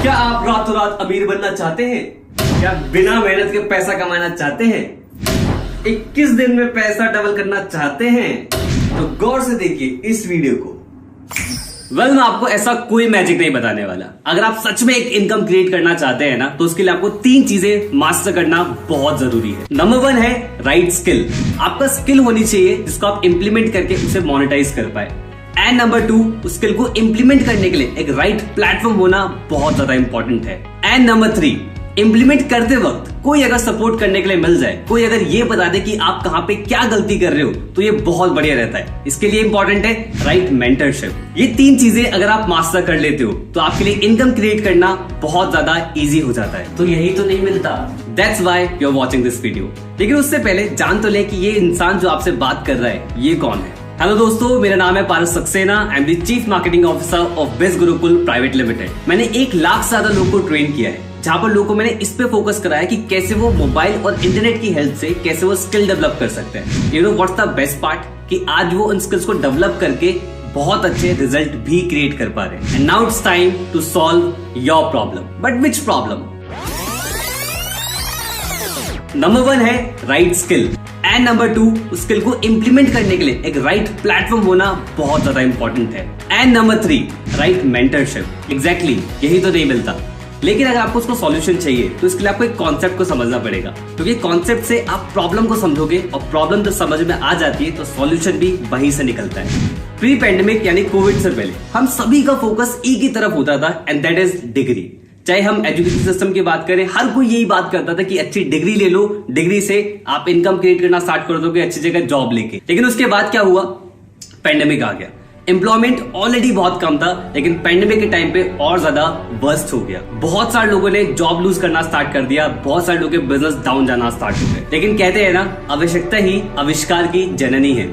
क्या आप रातों रात अमीर बनना चाहते हैं? क्या बिना मेहनत के पैसा कमाना चाहते हैं? 21 दिन में पैसा डबल करना चाहते हैं? तो गौर से देखिए इस वीडियो को। मैं आपको ऐसा कोई मैजिक नहीं बताने वाला। अगर आप सच में एक इनकम क्रिएट करना चाहते हैं ना, तो उसके लिए आपको 3 चीजें मास्टर करना बहुत जरूरी है। नंबर 1 है राइट स्किल। आपका स्किल होनी चाहिए जिसको आप इंप्लीमेंट करके उसे मोनेटाइज कर पाए। एंड नंबर 2, उस स्किल को इंप्लीमेंट करने के लिए एक राइट प्लेटफॉर्म होना बहुत ज्यादा इंपॉर्टेंट है। एंड नंबर 3, इंप्लीमेंट करते वक्त कोई अगर सपोर्ट करने के लिए मिल जाए, कोई अगर ये बता दे कि आप कहां पे क्या गलती कर रहे हो, तो ये बहुत बढ़िया रहता है। इसके लिए इंपॉर्टेंट है राइट मेंटरशिप। ये 3 चीजें अगर आप मास्टर कर लेते हो तो आपके लिए इनकम क्रिएट करना बहुत ज्यादा इजी हो जाता है। तो यही तो नहीं मिलता, that's why you are watching this video. लेकिन उससे पहले जान तो ले कि ये इंसान जो आपसे बात कर रहा है ये कौन है। हेलो दोस्तों, मेरा नाम है Paras Saxena. I am the chief marketing officer of Biz Gurukul private limited. मैंने 1 लाख से ज्यादा लोगों को ट्रेन किया है, जहां पर लोगों को मैंने इस पे फोकस कराया कि कैसे वो मोबाइल और इंटरनेट की हेल्प से कैसे वो स्किल डेवलप कर सकते हैं। You know what's the best part, कि आज वो उन स्किल्स को डेवलप करके बहुत अच्छे रिजल्ट भी क्रिएट कर पा रहे हैं। And now it's time to solve your problem. But which problem? Number 1 है राइट स्किल। एंड नंबर 2, उस स्किल को इंप्लीमेंट करने के लिए एक राइट प्लेटफॉर्म होना बहुत ज्यादा इंपॉर्टेंट है। And number 3, right mentorship. Exactly, यही तो नहीं मिलता। लेकिन अगर आपको उसको सॉल्यूशन चाहिए तो इसके लिए आपको एक कॉन्सेप्ट को समझना पड़ेगा, क्योंकि कॉन्सेप्ट से आप प्रॉब्लम को समझोगे और प्रॉब्लम जब समझ में आ जाती है तो सॉल्यूशन भी वहीं से निकलता है। प्री पैंडेमिक यानी कोविड से पहले हम सभी का फोकस एक ही तरफ होता था, एंड दैट इज डिग्री। चाहे हम एजुकेशन सिस्टम की बात करें, हर कोई यही बात करता था कि अच्छी डिग्री ले लो, डिग्री से आप इनकम क्रिएट करना स्टार्ट कर दोगे अच्छी जगह जॉब लेके। लेकिन उसके बाद क्या हुआ? पेंडेमिक आ गया। एम्प्लॉयमेंट ऑलरेडी बहुत कम था, लेकिन पेंडेमिक के टाइम पे और ज्यादा बर्स्ट हो गया। बहुत सारे लोगों ने जॉब लूज करना स्टार्ट कर दिया, बहुत सारे लोगों के बिजनेस डाउन जाना स्टार्ट हो गए। लेकिन कहते हैं ना, आवश्यकता ही आविष्कार की जननी है।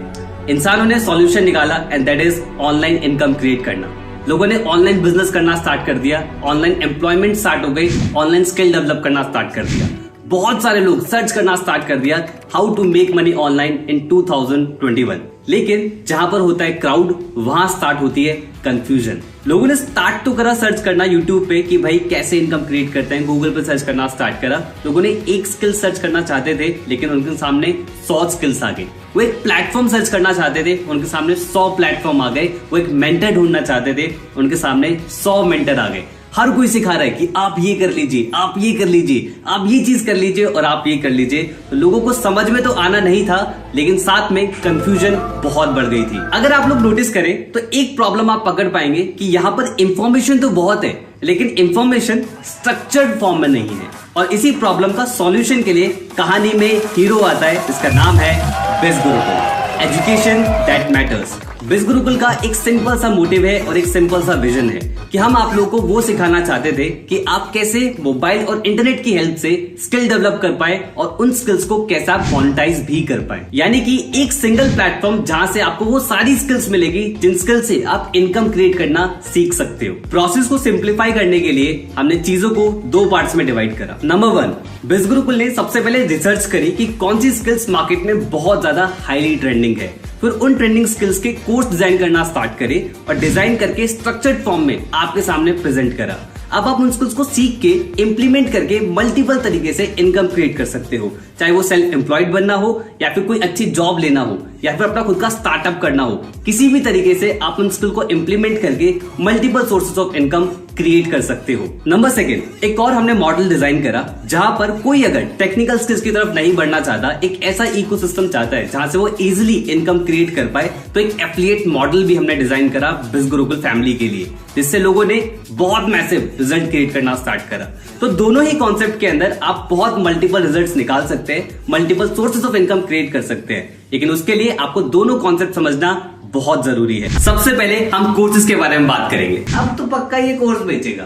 इंसानों ने सॉल्यूशन निकाला, and that is online income create करना। लोगों ने ऑनलाइन बिजनेस करना स्टार्ट कर दिया, ऑनलाइन एम्प्लॉयमेंट स्टार्ट हो गई, ऑनलाइन स्किल डेवलप करना स्टार्ट कर दिया। बहुत सारे लोग सर्च करना स्टार्ट कर दिया how to make money online in 2021। लेकिन जहां पर होता है क्राउड, वहां स्टार्ट होती है कंफ्यूजन। लोगों ने स्टार्ट तो करा सर्च करना यूट्यूब पे कि भाई कैसे इनकम क्रिएट करते हैं, गूगल पे सर्च करना स्टार्ट करा। लोगों ने एक स्किल सर्च करना चाहते थे, लेकिन उनके सामने 100 स्किल्स आ गए। वो एक प्लेटफॉर्म सर्च करना चाहते थे, उनके सामने 100 प्लेटफॉर्म आ गए। वो एक मेंटर ढूंढना चाहते थे, उनके सामने 100 मेंटर आ गए। हर कोई सिखा रहा है कि आप ये कर लीजिए, आप ये कर लीजिए, आप ये चीज कर लीजिए और आप ये कर लीजिए। तो लोगों को समझ में तो आना नहीं था, लेकिन साथ में कंफ्यूजन बहुत बढ़ गई थी। अगर आप लोग नोटिस करें तो एक प्रॉब्लम आप पकड़ पाएंगे कि यहाँ पर इंफॉर्मेशन तो बहुत है, लेकिन इंफॉर्मेशन स्ट्रक्चर्ड फॉर्म में नहीं है। और इसी प्रॉब्लम का सॉल्यूशन के लिए कहानी में हीरो आता है, जिसका नाम है बिज गुरुकुल, एजुकेशन दैट मैटर्स। बिज गुरुकुल का एक सिंपल सा मोटिव है और एक सिंपल सा विजन है कि हम आप लोगों को वो सिखाना चाहते थे कि आप कैसे मोबाइल और इंटरनेट की हेल्प से स्किल डेवलप कर पाए और उन स्किल्स को कैसे आप मोनेटाइज भी कर पाए। यानी कि एक सिंगल प्लेटफॉर्म जहां से आपको वो सारी स्किल्स मिलेगी जिन स्किल से आप इनकम क्रिएट करना सीख सकते हो। प्रोसेस को सिंप्लीफाई करने के लिए हमने चीजों को 2 पार्ट्स में डिवाइड करा। नंबर 1, बिज गुरुकुल ने सबसे पहले रिसर्च करी कि कौन सी स्किल्स मार्केट में बहुत ज्यादा हाईली ट्रेंडिंग है। फिर उन ट्रेंडिंग स्किल्स के कोर्स डिजाइन करना स्टार्ट करे और डिजाइन करके स्ट्रक्चर्ड फॉर्म में आपके सामने प्रेजेंट करा। अब आप उन स्किल्स को सीख के इंप्लीमेंट करके मल्टीपल तरीके से इनकम क्रिएट कर सकते हो, चाहे वो सेल्फ एम्प्लॉयड बनना हो या फिर कोई अच्छी जॉब लेना हो या फिर अपना खुद का स्टार्टअप करना हो। किसी भी तरीके से आप उन स्किल को इंप्लीमेंट करके multiple sources of income create कर सकते हो। नंबर 2, एक और हमने मॉडल डिजाइन करा जहां पर कोई अगर टेक्निकल स्किल्स की तरफ नहीं बढ़ना चाहता, एक ऐसा इकोसिस्टम चाहता है जहां से वो इजीली इनकम क्रिएट कर पाए, तो एक एफिलिएट मॉडल भी हमने डिजाइन करा बिज गुरुकुल फैमिली के लिए, जिससे लोगों ने बहुत मैसिव रिजल्ट क्रिएट करना स्टार्ट करा। तो दोनों ही कॉन्सेप्ट के अंदर आप बहुत मल्टीपल रिजल्ट्स निकाल सकते हैं, multiple sources of income create कर सकते हैं। लेकिन उसके लिए आपको दोनों कॉन्सेप्ट समझना बहुत जरूरी है। सबसे पहले हम कोर्सेज के बारे में बात करेंगे। अब तो पक्का ये कोर्स बेचेगा।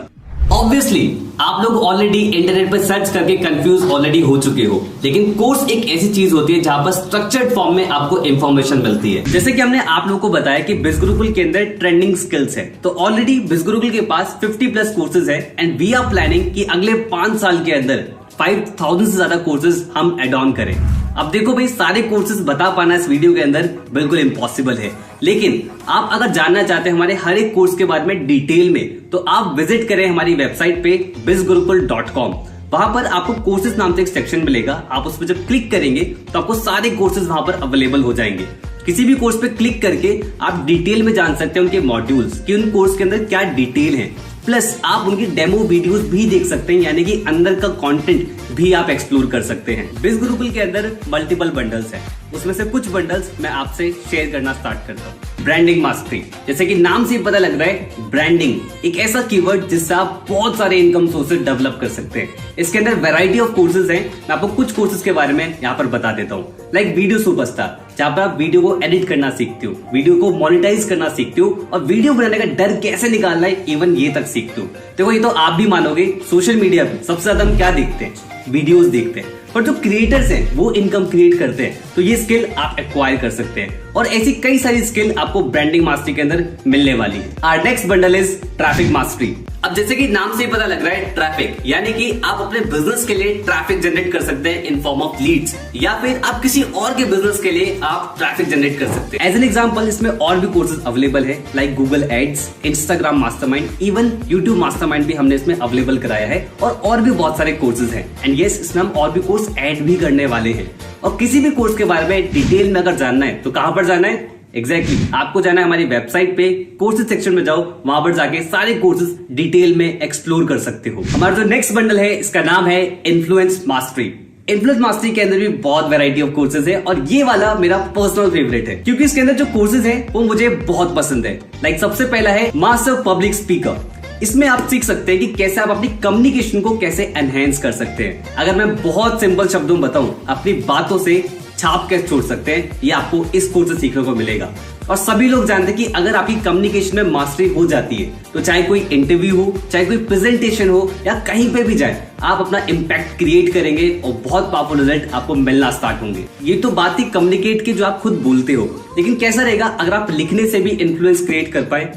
ऑब्वियसली आप लोग ऑलरेडी इंटरनेट पर सर्च करके कंफ्यूज ऑलरेडी हो चुके हो, लेकिन कोर्स एक ऐसी चीज होती है जहां पर स्ट्रक्चर्ड फॉर्म में आपको इंफॉर्मेशन मिलती है। जैसे कि हमने आप लोगों को बताया कि बिज गुरुकुल के अंदर ट्रेंडिंग स्किल्स है, तो ऑलरेडी बिज गुरुकुल के पास 50+ कोर्सेज है, एंड वी आर प्लानिंग कि अगले 5 साल के अंदर 5000 से ज्यादा कोर्सेज हम एड ऑन करें। अब देखो भाई, सारे कोर्सेज बता पाना इस वीडियो के अंदर बिल्कुल इम्पॉसिबल है, लेकिन आप अगर जानना चाहते हैं हमारे हर एक कोर्स के बारे में डिटेल में, तो आप विजिट करें हमारी वेबसाइट पे bizgurukul.com। वहां पर आपको कोर्सेज नाम से एक सेक्शन मिलेगा। आप उस पर जब क्लिक करेंगे तो आपको सारे कोर्सेज वहां पर अवेलेबल हो जाएंगे। किसी भी कोर्स पे क्लिक करके आप डिटेल में जान सकते हैं उनके मॉड्यूल्स कि उन कोर्स के अंदर क्या डिटेल है, प्लस आप उनकी डेमो वीडियोस भी देख सकते हैं, यानी कि अंदर का कंटेंट भी आप एक्सप्लोर कर सकते हैं। बिज गुरुकुल के अंदर मल्टीपल बंडल्स हैं, उसमें से कुछ बंडल्स मैं आपसे शेयर करना स्टार्ट करता हूँ। ब्रांडिंग मास्टरी, जैसे कि नाम से पता लग रहा है, ब्रांडिंग एक ऐसा कीवर्ड जिससे आप बहुत सारे इनकम सोर्सेज डेवलप कर सकते हैं। इसके अंदर वैरायटी ऑफ कोर्सेज हैं। मैं आपको कुछ कोर्सेज के बारे में यहाँ पर बता देता हूँ। लाइक वीडियो सुपरस्टार, जहाँ पर आप वीडियो को एडिट करना सीखते हो, वीडियो को मोनेटाइज करना सीखते हो, और वीडियो बनाने का डर कैसे निकालना है इवन ये तक सीखते हो। देखो ये तो आप भी मानोगे, सोशल मीडिया पे सबसे ज्यादा हम क्या देखते हैं? वीडियोस देखते हैं, पर जो क्रिएटर्स हैं वो इनकम क्रिएट करते हैं, तो ये स्किल आप एक्वायर कर सकते हैं। और ऐसी कई सारी स्किल आपको ब्रांडिंग मास्टरी के अंदर मिलने वाली है। Our next bundle is traffic mastery. अब जैसे कि नाम से ही पता लग रहा है, ट्रैफिक यानी कि आप अपने बिजनेस के लिए ट्रैफिक जनरेट कर सकते हैं इन फॉर्म ऑफ लीड्स, या फिर आप किसी और के बिजनेस के लिए आप ट्रैफिक जनरेट कर सकते हैं। एज एन एग्जांपल, इसमें और भी कोर्सेज अवेलेबल है, like Google ads, Instagram mastermind, even YouTube mastermind भी हमने इसमें अवेलेबल कराया है, और भी बहुत सारे कोर्सेज हैं। एंड यस, इसमें हम और भी कोर्स ऐड भी करने वाले हैं। और किसी भी कोर्स के बारे में डिटेल में अगर जानना है तो कहां पर जाना है? एग्जैक्टली आपको जाना है हमारी वेबसाइट पे, कोर्सेज सेक्शन में जाओ, वहां पर जाके सारे कोर्सेज डिटेल में एक्सप्लोर कर सकते हो। हमारा जो नेक्स्ट बंडल है, इसका नाम है इन्फ्लुएंस मास्टरी। इन्फ्लुएंस मास्टरी के अंदर भी बहुत वैरायटी ऑफ कोर्सेज है, और ये वाला मेरा पर्सनल फेवरेट है, क्योंकि इसके अंदर जो कोर्सेज है वो मुझे बहुत पसंद है। लाइक सबसे पहला है मास्टर पब्लिक स्पीकर। इसमें आप सीख सकते हैं कि कैसे आप अपनी कम्युनिकेशन को कैसे एनहेंस कर सकते हैं। अगर मैं बहुत सिंपल शब्दों में बताऊं, अपनी बातों से छाप कैसे छोड़ सकते हैं, ये आपको इस कोर्स से सीखने को मिलेगा। और सभी लोग जानते हैं कि अगर आपकी कम्युनिकेशन में मास्टरी हो जाती है, तो चाहे कोई इंटरव्यू हो, चाहे कोई प्रेजेंटेशन हो, या कहीं पे भी जाए, आप अपना इम्पैक्ट क्रिएट करेंगे और बहुत पावरफुल रिजल्ट आपको मिलना स्टार्ट होंगे। ये तो बात ही कम्युनिकेट की जो आप खुद बोलते हो, लेकिन कैसा रहेगा अगर आप लिखने से भी इन्फ्लुएंस क्रिएट कर पाए?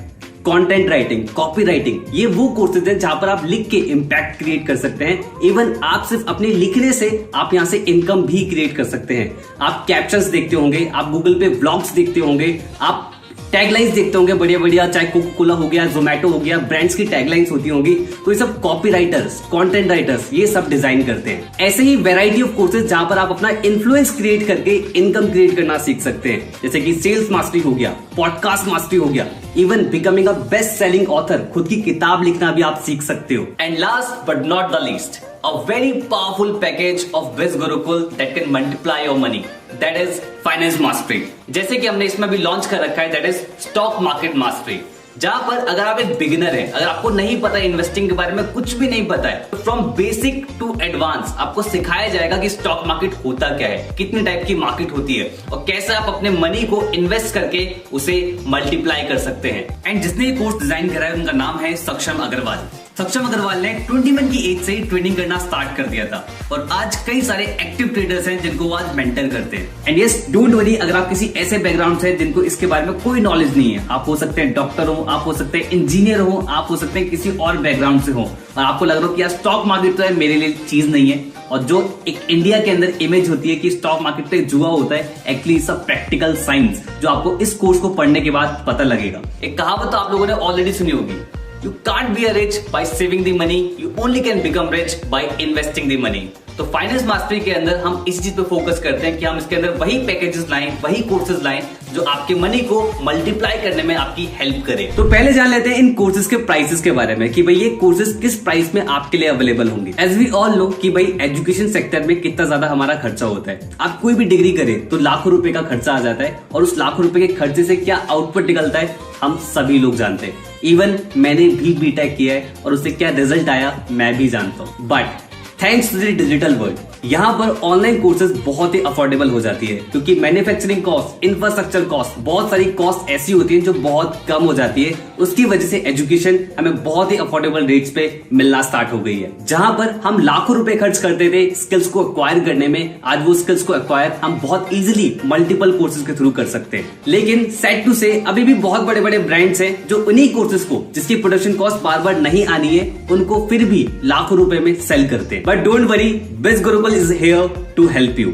कंटेंट राइटिंग, कॉपी राइटिंग, ये वो कोर्सेज हैं जहां पर आप लिख के इम्पैक्ट क्रिएट कर सकते हैं। इवन आप सिर्फ अपने लिखने से आप यहां से इनकम भी क्रिएट कर सकते हैं। आप कैप्शंस देखते होंगे, आप गूगल पे व्लॉग्स देखते होंगे, आप टैगलाइंस देखते होंगे बढ़िया बढ़िया, चाहे कोका कोला हो गया, जोमेटो हो गया, ब्रांड्स की टैगलाइंस होती होंगी। तो ये सब कॉपी राइटर्स, कंटेंट राइटर्स ये सब डिजाइन करते हैं। ऐसे ही वैरायटी ऑफ कोर्सेज जहां पर आप अपना इन्फ्लुएंस क्रिएट करके इनकम क्रिएट करना सीख सकते हैं, जैसे कि सेल्स मास्टरी हो गया, पॉडकास्ट मास्टरी हो गया, even becoming a best selling author, खुद की किताब लिखना भी आप सीख सकते हो। And last but not the least, a very powerful package of Biz Gurukul that can multiply your money, that is finance mastery। जैसे कि हमने इसमें भी लॉन्च कर रखा है, that is stock market mastery, जहां पर अगर आप एक बिगिनर है, अगर आपको नहीं पता इन्वेस्टिंग के बारे में, कुछ भी नहीं पता है, तो फ्रॉम बेसिक टू एडवांस आपको सिखाया जाएगा कि स्टॉक मार्केट होता क्या है, कितने टाइप की मार्केट होती है, और कैसे आप अपने मनी को इन्वेस्ट करके उसे मल्टीप्लाई कर सकते हैं। एंड जिसने ये कोर्स डिजाइन करा है उनका नाम है सक्षम अग्रवाल। सक्षम अग्रवाल ने 21 की एज से ही ट्रेडिंग करना स्टार्ट कर दिया था, और आज कई सारे एक्टिव ट्रेडर्स हैं जिनको वो आज मेंटर करते हैं। एंड यस, डोंट वरी, अगर आप किसी ऐसे बैकग्राउंड से जिनको इसके बारे में कोई नॉलेज नहीं है, आप हो सकते हैं डॉक्टर हो, आप हो सकते हैं इंजीनियर हो, आप हो सकते हैं किसी और बैकग्राउंड से हो, और आपको लग रहा हो कि यार स्टॉक मार्केट तो है मेरे लिए चीज नहीं है, और जो एक इंडिया के अंदर इमेज होती है कि स्टॉक मार्केट पे जुआ होता है, एक्चुअली सब प्रैक्टिकल साइंस जो आपको इस कोर्स को पढ़ने के बाद पता लगेगा। एक कहावत तो आप लोगों ने ऑलरेडी सुनी होगी, You can't be rich by saving the money, you only can become rich by investing the money। तो फाइनेंस मास्टरी के अंदर हम इसी चीज पे फोकस करते हैं कि हम इसके अंदर वही पैकेजेस लाएं, वही कोर्सेज लाएं जो आपके मनी को मल्टीप्लाई करने में आपकी हेल्प करे। तो पहले जान लेते हैं इन कोर्सेज के प्राइसेस के बारे में कि भाई ये कोर्सेज किस प्राइस में आपके लिए अवेलेबल होंगे। एज वी ऑल नो कि भाई एजुकेशन सेक्टर में कितना ज्यादा हमारा खर्चा होता है। आप कोई भी डिग्री करें तो लाखों रुपए का खर्चा आ जाता है, और उस लाखों रुपए के खर्चे से क्या आउटपुट निकलता है हम सभी लोग जानते हैं। इवन मैंने भी बीटेक किया है, और उससे क्या रिजल्ट आया मैं भी जानता हूँ। But thanks to the digital world, यहाँ पर ऑनलाइन कोर्सेज बहुत ही अफोर्डेबल हो जाती है, क्योंकि मैन्युफैक्चरिंग कॉस्ट, इंफ्रास्ट्रक्चर कॉस्ट, बहुत सारी कॉस्ट ऐसी होती है जो बहुत कम हो जाती है। उसकी वजह से एजुकेशन हमें बहुत ही अफोर्डेबल रेट्स पे मिलना स्टार्ट हो गई है। जहां पर हम लाखों रुपए खर्च करते थे स्किल्स को एक्वायर करने में, आज वो स्किल्स को एक्वायर हम बहुत इजीली मल्टीपल कोर्सेज के थ्रू कर सकते हैं। लेकिन सैड टू से अभी भी बहुत बड़े बड़े ब्रांड्स हैं जो उन्हीं कोर्सेज को, जिसकी प्रोडक्शन कॉस्ट बार बार नहीं आनी है, उनको फिर भी लाखों रुपए में सेल करते हैं। बट डोंट वरी, बिज Gurukul is here to help you।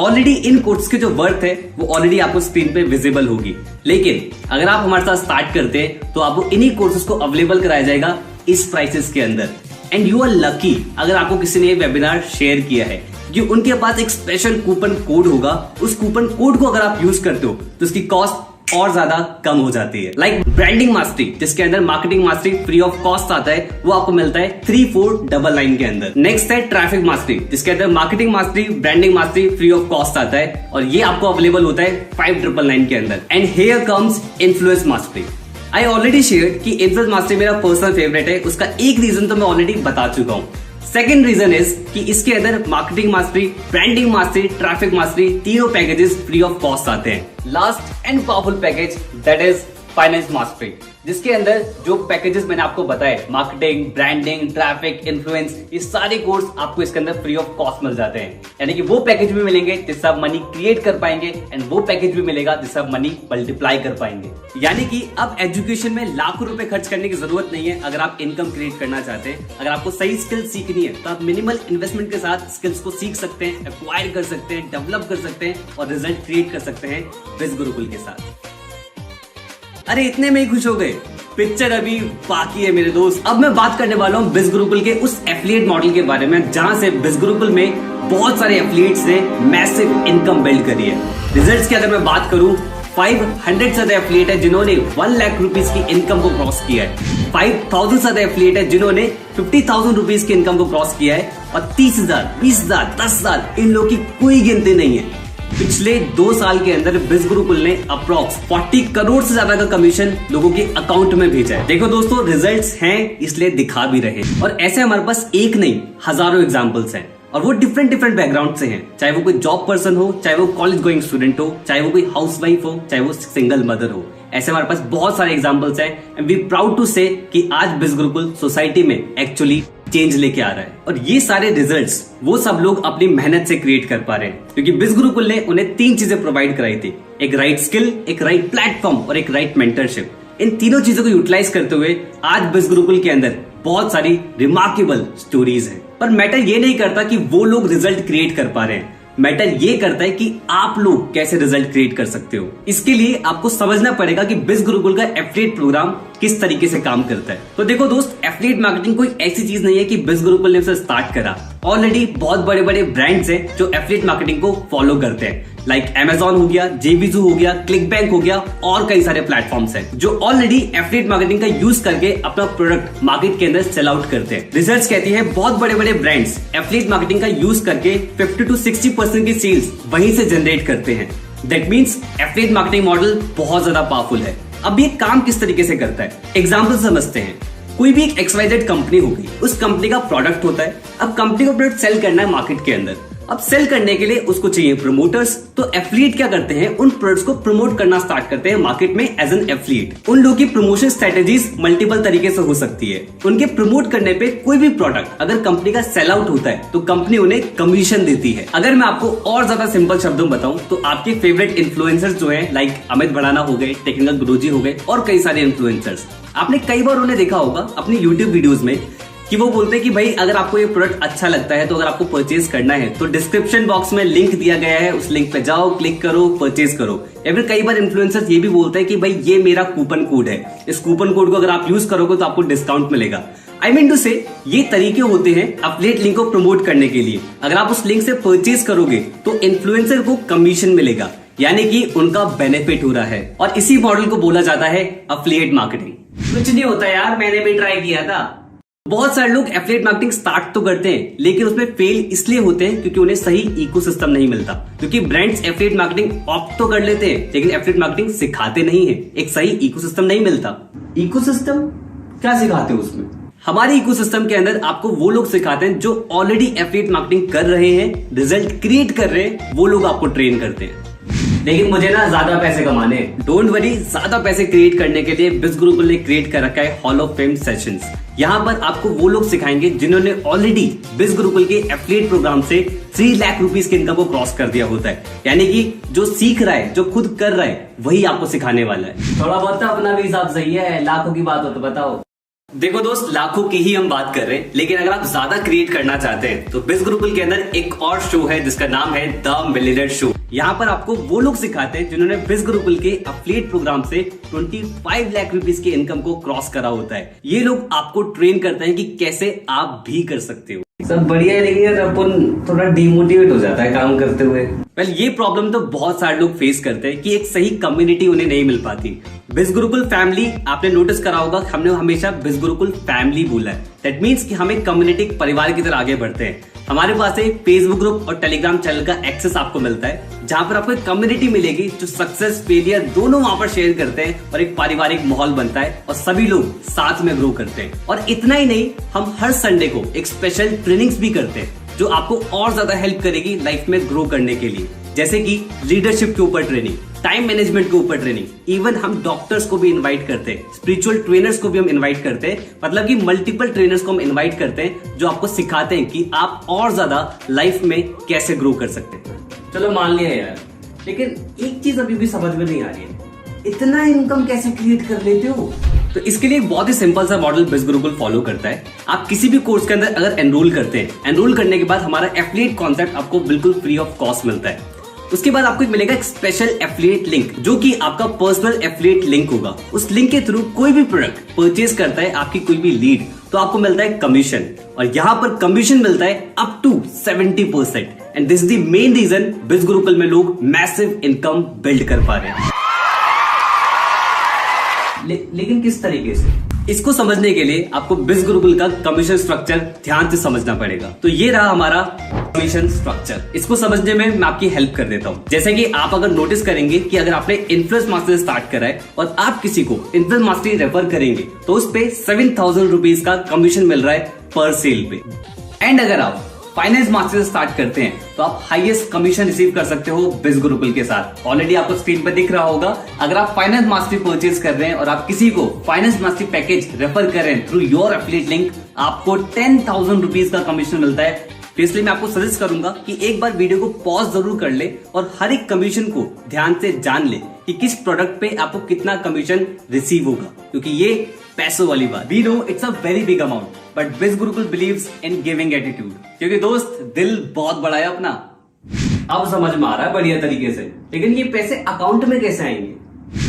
Already in course के जो वर्थ है वो ऑलरेडी आपको स्क्रीन पे विजिबल होगी। लेकिन अगर आप हमारे साथ स्टार्ट करते हैं तो आपको इन्हीं कोर्सेज को अवेलेबल कराया जाएगा इस प्राइसेस के अंदर। एंड यू आर लकी अगर आपको किसी ने ये वेबिनार शेयर किया है कि उनके पास एक स्पेशल कूपन कोड होगा। उस कूपन कोड को अगर आप यूज करते हो तो उसकी कॉस्ट और ज्यादा कम हो जाती है। लाइक ब्रांडिंग मास्टरी, जिसके अंदर marketing mastery free of cost आता है, वो आपको मिलता है 3499 के अंदर। नेक्स्ट है ट्रैफिक मास्टरी, जिसके अंदर marketing mastery, branding mastery free of cost आता है और ये आपको अवेलेबल होता है 5999 के अंदर। And here comes influence mastery. I already share कि इन्फ्लुएंस मास्टरी मेरा पर्सनल फेवरेट है। उसका एक रीजन तो मैं ऑलरेडी बता चुका हूँ। सेकेंड रीजन इज कि इसके अंदर marketing mastery, branding mastery, traffic mastery तीनों पैकेजेस फ्री ऑफ कॉस्ट आते हैं। Last and powerful package that is finance mastery, जिसके अंदर जो पैकेजेस मैंने आपको बताए, मार्केटिंग, ब्रांडिंग, ट्रैफिक, इन्फ्लुएंस, ये सारे कोर्स आपको इसके अंदर फ्री ऑफ कॉस्ट मिल जाते हैं। यानी कि वो पैकेज भी मिलेंगे जिससे आप मनी क्रिएट कर पाएंगे एंड वो पैकेज भी मिलेगा जिससे आप मनी मल्टीप्लाई कर पाएंगे। यानी कि अब एजुकेशन में लाखों रुपए खर्च करने की जरूरत नहीं है अगर आप इनकम क्रिएट करना चाहते हैं। अगर आपको सही स्किल सीखनी है तो आप मिनिमल इन्वेस्टमेंट के साथ स्किल्स को सीख सकते हैं, एक्वायर कर सकते हैं, डेवलप कर सकते हैं और रिजल्ट क्रिएट कर सकते हैं बिज गुरुकुल के साथ। अरे इतने में ही खुश हो गए? पिक्चर अभी बाकी है मेरे दोस्त। अब मैं बात करने वाला हूँ बिज गुरुकुल के उस एफिलिएट मॉडल के बारे में जहां से बिज गुरुकुल में बहुत सारे एफिलिएट्स ने मैसिव इनकम बिल्ड करी है। रिजल्ट्स की अगर मैं बात करूं, 500 से ज्यादा एफिलिएट है जिन्होंने 1 लाख रुपीस की इनकम को क्रॉस किया है। 5000 से ज्यादा एफिलिएट है जिन्होंने 50,000 रुपीस की इनकम को क्रॉस किया है और 30,000, 20,000, 10,000 इन लोगों की कोई गिनती नहीं है। पिछले 2 साल के अंदर बिज गुरुकुल ने अप्रॉक्स 40 करोड़ से ज्यादा का कमीशन लोगों के अकाउंट में भेजा है। देखो दोस्तों, रिजल्ट्स हैं इसलिए दिखा भी रहे और ऐसे हमारे पास एक नहीं हजारों एग्जांपल्स हैं और वो डिफरेंट बैकग्राउंड से हैं। चाहे वो कोई जॉब पर्सन हो, चाहे वो कॉलेज गोइंग स्टूडेंट हो, चाहे वो कोई हाउसवाइफ हो, चाहे वो सिंगल मदर हो। ऐसे हमारे पास बहुत सारे एग्जांपल्स हैं एंड वी प्राउड टू से कि आज बिज गुरुकुल सोसाइटी में एक्चुअली चेंज लेके आ रहा है। और ये सारे रिजल्ट्स वो सब लोग अपनी मेहनत से क्रिएट कर पा रहे हैं क्योंकि बिज गुरुकुल ने उन्हें 3 चीजें प्रोवाइड कराई थी, एक राइट स्किल, एक राइट प्लेटफॉर्म और एक राइट मेंटरशिप। इन तीनों चीजों को यूटिलाइज करते हुए आज बिज गुरुकुल के अंदर बहुत सारी रिमार्केबल स्टोरीज हैं। पर मैटर ये नहीं करता कि वो लोग रिजल्ट क्रिएट कर पा रहे हैं, मैटर ये करता है कि आप लोग कैसे रिजल्ट क्रिएट कर सकते हो। इसके लिए आपको समझना पड़ेगा कि बिज गुरुकुल का एफिलिएट प्रोग्राम किस तरीके से काम करता है। तो देखो दोस्त, एफिलिएट मार्केटिंग कोई ऐसी चीज नहीं है कि बिज गुरुकुल ने उसे स्टार्ट करा। ऑलरेडी बहुत बड़े बड़े ब्रांड्स हैं जो एफिलिएट मार्केटिंग को फॉलो करते हैं, लाइक Amazon हो गया, जेबीजू हो गया, क्लिकबैंक हो गया और कई सारे प्लेटफॉर्म्स हैं जो ऑलरेडी एफिलिएट मार्केटिंग का यूज करके अपना प्रोडक्ट मार्केट के अंदर सेल आउट करते हैं। रिसर्च कहती है बहुत बड़े बड़े ब्रांड्स एफिलिएट मार्केटिंग का यूज करके 50 to 60% की सेल्स वहीं से जनरेट करते हैं। That means affiliate marketing model बहुत ज्यादा पावरफुल है। अब ये काम किस तरीके से करता है, एग्जाम्पल समझते हैं। कोई भी एक XYZ कंपनी हो गई, उस कंपनी का प्रोडक्ट होता है। अब कंपनी को प्रोडक्ट सेल करना है मार्केट के अंदर। अब सेल करने के लिए उसको चाहिए प्रमोटर्स। तो एफिलिएट क्या करते हैं, उन प्रोडक्ट्स को प्रमोट करना स्टार्ट करते हैं मार्केट में एज एन एफिलिएट। उन लोगों की प्रमोशन स्ट्रेटेजीज मल्टीपल तरीके से हो सकती है। उनके प्रमोट करने पे कोई भी प्रोडक्ट अगर कंपनी का सेल आउट होता है तो कंपनी उन्हें कमीशन देती है। अगर मैं आपको और ज्यादा सिंपल शब्दों में बताऊं तो आपके फेवरेट इन्फ्लुएंसर्स जो है, लाइक अमित भड़ाना हो गए, टेक्निकल गुरुजी हो गए और कई सारे इन्फ्लुएंसर्स, आपने कई बार उन्हें देखा होगा अपनी यूट्यूब वीडियोज में कि वो बोलते हैं कि भाई अगर आपको ये प्रोडक्ट अच्छा लगता है तो अगर आपको परचेज करना है तो डिस्क्रिप्शन बॉक्स में लिंक दिया गया है, उस लिंक पे जाओ, क्लिक करो, परचेज करो। या फिर कई बार इन्फ्लुएंसर्स ये भी बोलते हैं कि भाई ये मेरा कूपन कोड है, इस कूपन कोड को अगर आप यूज करोगे तो आपको डिस्काउंट मिलेगा। आई मीन टू से ये तरीके होते हैं एफिलिएट लिंक को प्रमोट करने के लिए। अगर आप उस लिंक से परचेज करोगे तो इन्फ्लुएंसर को कमीशन मिलेगा, यानी कि उनका बेनिफिट हो रहा है। और इसी मॉडल को बोला जाता है एफिलिएट मार्केटिंग। कुछ नहीं होता यार, मैंने भी ट्राई किया था। बहुत सारे लोग एफिलिएट मार्केटिंग स्टार्ट तो करते हैं लेकिन उसमें फेल इसलिए होते हैं क्योंकि उन्हें सही इकोसिस्टम नहीं मिलता। क्योंकि ब्रांड्स एफिलिएट मार्केटिंग ऑप्ट तो कर लेते हैं लेकिन एफिलिएट मार्केटिंग सिखाते नहीं है, एक सही इकोसिस्टम नहीं मिलता। इकोसिस्टम क्या सिखाते हो उसमें? हमारे इकोसिस्टम के अंदर आपको वो लोग सिखाते हैं जो ऑलरेडी एफिलिएट मार्केटिंग कर रहे हैं, रिजल्ट क्रिएट कर रहे हैं, वो लोग आपको ट्रेन करते हैं। लेकिन मुझे ना ज्यादा पैसे कमाने, डोंट वरी, ज्यादा पैसे क्रिएट करने के लिए बिज गुरुकुल ने क्रिएट कर रखा है हॉल ऑफ फेम सेशंस। यहाँ पर आपको वो लोग सिखाएंगे जिन्होंने ऑलरेडी बिज गुरुकुल के एफिलिएट प्रोग्राम से 3 लाख रुपीस की इनकम को क्रॉस कर दिया होता है। यानी कि जो सीख रहा है, जो खुद कर रहा है, वही आपको सिखाने वाला है। थोड़ा बहुत तो अपना भी हिसाब सही है, लाखों की बात हो तो बताओ। देखो दोस्त, लाखों की ही हम बात कर रहे हैं, लेकिन अगर आप ज्यादा क्रिएट करना चाहते हैं तो बिज गुरुकुल के अंदर एक और शो है जिसका नाम है द मिलियनेयर शो। यहाँ पर आपको वो लोग सिखाते हैं जिन्होंने बिज गुरुकुल के एफिलिएट प्रोग्राम से 25 लाख रुपीस की इनकम को क्रॉस करा होता है। ये लोग आपको ट्रेन करते हैं कि कैसे आप भी कर सकते हो। सब बढ़िया है, लेकिन यार अपन थोड़ा डिमोटिवेट हो जाता है काम करते हुए। ये प्रॉब्लम तो बहुत सारे लोग फेस करते हैं कि एक सही कम्युनिटी उन्हें नहीं मिल पाती। बिज गुरुकुल फैमिली, आपने नोटिस करा होगा, हमने हमेशा बिज गुरुकुल फैमिली बोला है। दैट मीन्स कि हम एक कम्युनिटी परिवार की तरह आगे बढ़ते हैं। हमारे पास एक फेसबुक ग्रुप और टेलीग्राम चैनल का एक्सेस आपको मिलता है, जहां पर आपको एक कम्युनिटी मिलेगी जो सक्सेस फेलियर दोनों वहां पर शेयर करते हैं और एक पारिवारिक माहौल बनता है और सभी लोग साथ में ग्रो करते हैं। और इतना ही नहीं, हम हर संडे को एक स्पेशल ट्रेनिंग्स भी करते हैं जो आपको और ज्यादा हेल्प करेगी लाइफ में ग्रो करने के लिए, जैसे कि लीडरशिप के ऊपर ट्रेनिंग, टाइम मैनेजमेंट के ऊपर ट्रेनिंग। इवन हम डॉक्टर्स को भी इनवाइट करते हैं, स्पिरिचुअल ट्रेनर्स को भी हम इनवाइट करते हैं, मतलब कि मल्टीपल ट्रेनर्स को हम इनवाइट करते हैं जो आपको सिखाते हैं कि आप और ज्यादा लाइफ में कैसे ग्रो कर सकते हैं। चलो मान लिया यार, लेकिन एक चीज अभी भी समझ में नहीं आ रही है, इतना इनकम कैसे क्रिएट कर लेते हो? तो इसके लिए बहुत ही सिंपल सा मॉडल बिज गुरुकुल फॉलो करता है। आप किसी भी कोर्स के अंदर अगर एनरोल करते हैं, एनरोल करने के बाद हमारा एफिलिएट कॉन्सेप्ट आपको बिल्कुल फ्री ऑफ कॉस्ट मिलता है। उसके बाद आपको मिलेगा एक स्पेशल एफिलिएट लिंक, जो कि आपका पर्सनल एफिलिएट लिंक होगा। उस लिंक के थ्रू कोई भी प्रोडक्ट परचेज करता है आपकी कोई भी लीड, तो आपको मिलता है कमीशन, और यहाँ पर कमीशन मिलता है up to 70%। And this is the main reason Biz Gurukul में लोग मैसिव इनकम बिल्ड कर पा रहे हैं। लेकिन किस तरीके से? इसको समझने के लिए आपको बिज गुरुकुल का कमीशन स्ट्रक्चर ध्यान से समझना पड़ेगा। तो ये रहा हमारा कमीशन स्ट्रक्चर। इसको समझने में मैं आपकी हेल्प कर देता हूँ। जैसे कि आप अगर नोटिस करेंगे कि अगर आपने इन्फ्लुएंस मास्टरी स्टार्ट करा है और आप किसी को इन्फ्लुएंस मास्टरी रेफर करेंगे तो उस पे 7,000 रुपीज का कमीशन मिल रहा है पर सेल पे। एंड अगर आप फाइनेंस मास्टरी स्टार्ट करते हैं तो आप हाईएस्ट कमीशन रिसीव कर सकते हो बिज गुरुकुल के साथ। ऑलरेडी आपको स्क्रीन पर दिख रहा होगा, अगर आप फाइनेंस मास्टरी परचेज कर रहे हैं और आप किसी को फाइनेंस मास्टरी पैकेज रेफर कर रहे हैं थ्रू योर एफिलिएट लिंक, आपको 10,000 रुपीज का कमीशन मिलता है। तो इसलिए मैं आपको सजेस्ट करूंगा कि एक बार वीडियो को पॉज जरूर कर ले और हर एक कमीशन को ध्यान से जान ले कि किस प्रोडक्ट पे आपको कितना कमीशन रिसीव होगा, क्योंकि ये पैसों वाली बात। We know it's a very big amount, but Biz Gurukul believes in giving attitude, क्योंकि दोस्त दिल बहुत बड़ा है अपना। अब समझ में आ रहा है बढ़िया तरीके से, लेकिन ये पैसे अकाउंट में कैसे आएंगे?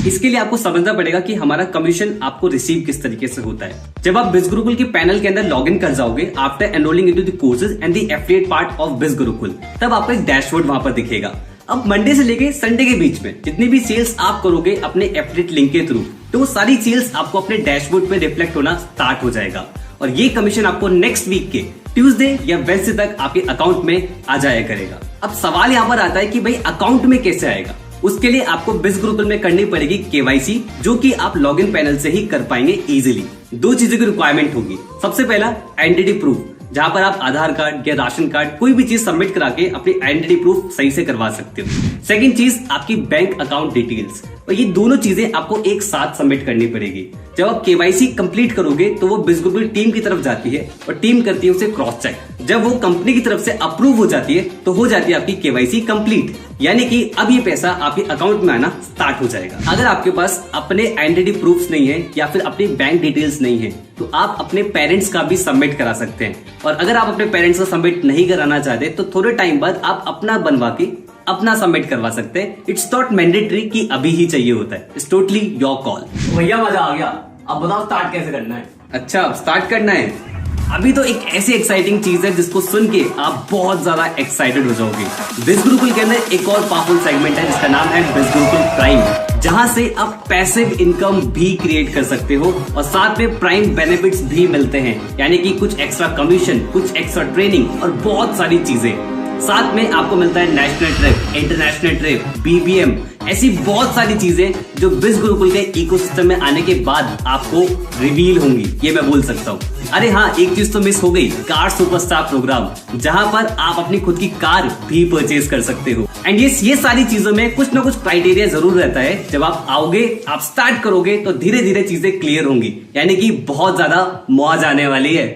इसके लिए आपको समझना पड़ेगा कि हमारा कमीशन आपको रिसीव किस तरीके से होता है। जब आप बिज गुरुकुल के पैनल के अंदर लॉग इन कर जाओगे after enrolling into the courses and the affiliate part of Biz Gurukul, तब आपको एक डैशबोर्ड वहां पर दिखेगा। अब मंडे से लेके संडे के बीच में जितनी भी सेल्स आप करोगे अपने एफिलिएट लिंक के थ्रू, तो वो सारी सेल्स आपको अपने डैशबोर्ड पे रिफ्लेक्ट होना स्टार्ट हो जाएगा और ये कमीशन आपको नेक्स्ट वीक के ट्यूसडे या वेडनेसडे तक आपके अकाउंट में आ जाया करेगा। अब सवाल यहाँ पर आता है कि भाई अकाउंट में कैसे आएगा? उसके लिए आपको बिज गुरुकुल में करनी पड़ेगी केवाईसी, जो कि आप लॉगिन पैनल से ही कर पाएंगे इजीली। दो चीजों की रिक्वायरमेंट होगी। सबसे पहला आइडेंटिटी प्रूफ, जहां पर आप आधार कार्ड या राशन कार्ड कोई भी चीज सबमिट करा के अपनी आइडेंटिटी प्रूफ सही से करवा सकते हो। सेकंड चीज आपकी बैंक अकाउंट डिटेल्स, और ये दोनों चीजें आपको एक साथ सबमिट करनी पड़ेगी। जब आप केवाईसी कंप्लीट करोगे तो वो बिज गुरुकुल टीम की तरफ जाती है और टीम करती है उसे क्रॉस चेक। जब वो कंपनी की तरफ से अप्रूव हो जाती है तो हो जाती है आपकी केवाईसी कंप्लीट, यानी कि अब ये पैसा आपके अकाउंट में आना स्टार्ट हो जाएगा। अगर आपके पास अपने आइडेंटिटी प्रूफ्स नहीं है या फिर अपनी बैंक डिटेल्स नहीं है तो आप अपने पेरेंट्स का भी सबमिट करा सकते हैं। और अगर आप अपने पेरेंट्स का सबमिट नहीं कराना चाहते तो थोड़े टाइम बाद आप अपना बनवा के अपना सबमिट करवा सकते हैं। इट्स नॉट मैंडेटरी कि अभी ही चाहिए होता है, इट्स टोटली योर कॉल। भैया मजा आ गया, अब बताओ स्टार्ट कैसे करना है? अच्छा, स्टार्ट करना है। अभी तो एक ऐसी एक्साइटिंग चीज है जिसको सुन के आप बहुत ज्यादा एक्साइटेड हो जाओगे। बिज गुरुकुल के अंदर एक और पावरफुल सेगमेंट है जिसका नाम है बिज गुरुकुल प्राइम, जहां से आप पैसिव इनकम भी क्रिएट कर सकते हो और साथ में प्राइम बेनिफिट्स भी मिलते हैं, यानी कि कुछ एक्स्ट्रा कमीशन, कुछ एक्स्ट्रा ट्रेनिंग और बहुत सारी चीजें। साथ में आपको मिलता है national trip, international trip, BBM, ऐसी बहुत सारी चीजें जो बिज गुरुकुल के इकोसिस्टम में आने के बाद आपको रिवील होंगी, ये मैं बोल सकता हूँ। अरे हाँ, एक चीज तो मिस हो गई, कार सुपरस्टार प्रोग्राम, जहां पर आप अपनी खुद की कार भी परचेज कर सकते हो। एंड ये सारी चीजों में कुछ ना कुछ क्राइटेरिया जरूर रहता है। जब आप आओगे, आप स्टार्ट करोगे तो धीरे धीरे चीजें क्लियर होंगी, यानी कि बहुत ज्यादा मौज आने वाली है।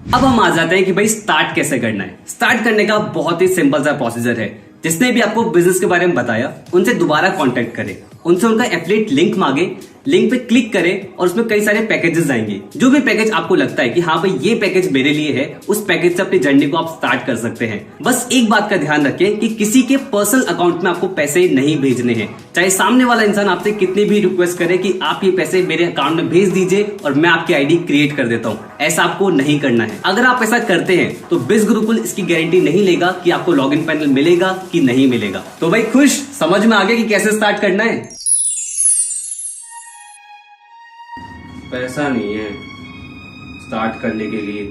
अब हम आ जाते हैं कि भाई स्टार्ट कैसे करना है। स्टार्ट करने का बहुत ही सिंपल सा प्रोसीजर है। जिसने भी आपको बिजनेस के बारे में बताया उनसे दोबारा कांटेक्ट करें, उनसे उनका एफिलिएट लिंक मांगे, लिंक पे क्लिक करें और उसमें कई सारे पैकेजेस आएंगे। जो भी पैकेज आपको लगता है कि हाँ भाई ये पैकेज मेरे लिए है, उस पैकेज से अपनी जर्नी को आप स्टार्ट कर सकते हैं। बस एक बात का ध्यान रखें कि किसी के पर्सनल अकाउंट में आपको पैसे नहीं भेजने हैं। चाहे सामने वाला इंसान आपसे कितनी भी रिक्वेस्ट करे कि आप ये पैसे मेरे अकाउंट में भेज दीजिए और मैं आपकी आईडी क्रिएट कर देता हूँ, ऐसा आपको नहीं करना है। अगर आप ऐसा करते हैं तो बिज गुरुकुल इसकी गारंटी नहीं लेगा कि आपको लॉगिन पैनल मिलेगा कि नहीं मिलेगा। तो भाई खुश, समझ में आ गया कि कैसे स्टार्ट करना है। पैसा नहीं है स्टार्ट करने के लिए।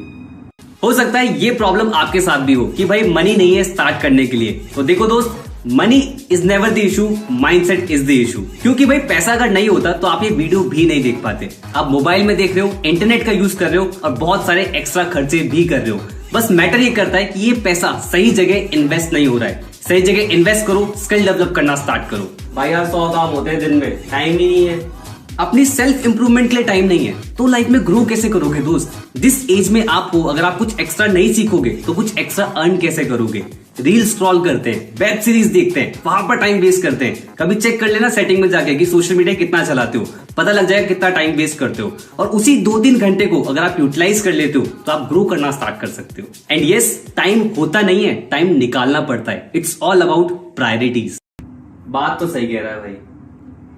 हो सकता है ये प्रॉब्लम आपके साथ भी हो कि भाई मनी नहीं है स्टार्ट करने के लिए। तो देखो दोस्त, money is never the issue, mindset is the issue. क्योंकि भाई पैसा अगर नहीं होता तो आप ये वीडियो भी नहीं देख पाते। आप मोबाइल में देख रहे हो, इंटरनेट का यूज कर रहे हो और बहुत सारे एक्स्ट्रा खर्चे भी कर रहे हो। बस मैटर ये करता है कि ये पैसा सही जगह इन्वेस्ट नहीं हो रहा है। सही जगह इन्वेस्ट करो, स्किल डेवलप करना स्टार्ट करो। भाई यार 100 काम होते हैं दिन में, टाइम ही नहीं है। अपनी सेल्फ इंप्रूवमेंट के लिए टाइम नहीं है तो लाइफ में ग्रो कैसे करोगे दोस्त? जिस एज में आप हो, अगर आप कुछ एक्स्ट्रा नहीं सीखोगे तो कुछ एक्स्ट्रा अर्न कैसे करोगे? रील स्क्रॉल करते हैं, वेब सीरीज देखते हैं, वहां पर टाइम वेस्ट करते हैं। कभी चेक कर लेना सेटिंग में जाके कि सोशल मीडिया कितना चलाते हो, पता लग जाएगा कितना टाइम वेस्ट करते हो। और उसी 2-3 घंटे को अगर आप यूटिलाइज कर लेते हो तो आप ग्रो करना स्टार्ट कर सकते हो। एंड यस, टाइम होता नहीं है, टाइम निकालना पड़ता है। It's all about priorities. बात तो सही कह रहा है भाई,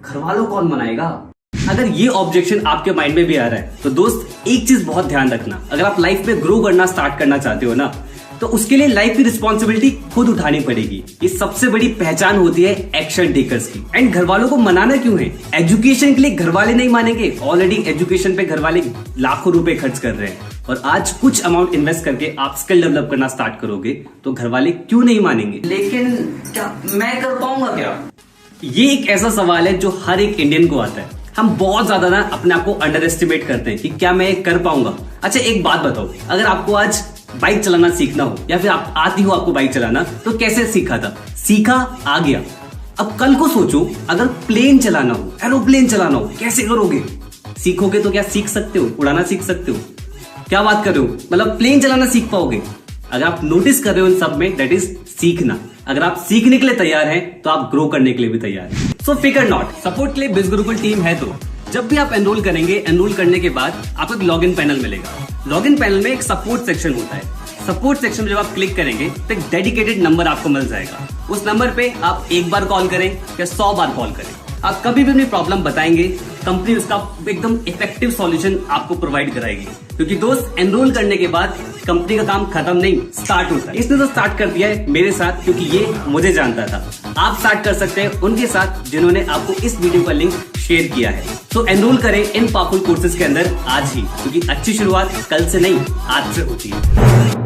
घर वालों कौन मनाएगा? अगर ये ऑब्जेक्शन आपके माइंड में भी आ रहा है तो दोस्त एक चीज बहुत ध्यान रखना, अगर आप लाइफ में ग्रो करना स्टार्ट करना चाहते हो ना तो उसके लिए लाइफ की रिस्पॉन्सिबिलिटी खुद उठानी पड़ेगी। ये सबसे बड़ी पहचान होती है एक्शन टेकर्स की। एंड घर वालों को मनाना क्यों है? एजुकेशन के लिए घर वाले नहीं मानेंगे, ऑलरेडी एजुकेशन पे घर वाले लाखों रुपए खर्च कर रहे हैं। और आज कुछ अमाउंट इन्वेस्ट करके आप स्किल डेवलप करना स्टार्ट करोगे तो घर वाले क्यों नहीं मानेंगे? लेकिन क्या मैं कर पाऊंगा क्या? ये एक ऐसा सवाल है जो हर एक इंडियन को आता है। हम बहुत ज्यादा ना अपने आप को अंडर एस्टिमेट करते हैं कि क्या मैं कर पाऊंगा। अच्छा एक बात बताओ, अगर आपको आज बाइक चलाना सीखना हो या फिर आप आती हो आपको बाइक चलाना, तो कैसे सीखा था? सीखा, आ गया। अब कल को सोचो अगर प्लेन चलाना हो, एरोप्लेन चलाना हो, कैसे करोगे? सीखोगे तो क्या सीख सकते हो? उड़ाना सीख सकते हो? क्या बात कर रहे हो? मतलब प्लेन चलाना सीख पाओगे? अगर आप नोटिस कर रहे हो इन सब में, दैट इज सीखना। अगर आप सीखने के लिए तैयार हैं तो आप ग्रो करने के लिए भी तैयार हैं। सो फिकर नॉट, सपोर्ट के लिए बिज गुरुकुल टीम है। तो जब भी आप एनरोल करेंगे, एनरोल करने के बाद आपको एक लॉगिन पैनल मिलेगा। लॉगिन पैनल में एक सपोर्ट सेक्शन होता है। सपोर्ट सेक्शन में जब आप क्लिक करेंगे तो एक डेडिकेटेड नंबर आपको मिल जाएगा। उस नंबर पे आप एक बार कॉल करें या 100 बार कॉल करें, आप कभी भी अपनी प्रॉब्लम बताएंगे, कंपनी उसका एकदम इफेक्टिव सॉल्यूशन आपको प्रोवाइड कराएगी। क्योंकि दोस्त, एनरोल करने के बाद कंपनी का काम खत्म नहीं, स्टार्ट होता है। इसने तो स्टार्ट कर दिया है मेरे साथ, क्योंकि ये मुझे जानता था। आप स्टार्ट कर सकते हैं उनके साथ जिन्होंने आपको इस वीडियो का लिंक शेयर किया है। सो एनरोल करें इन पावरफुल कोर्सेज के अंदर आज ही, क्योंकि अच्छी शुरुआत कल से नहीं आज से होती है।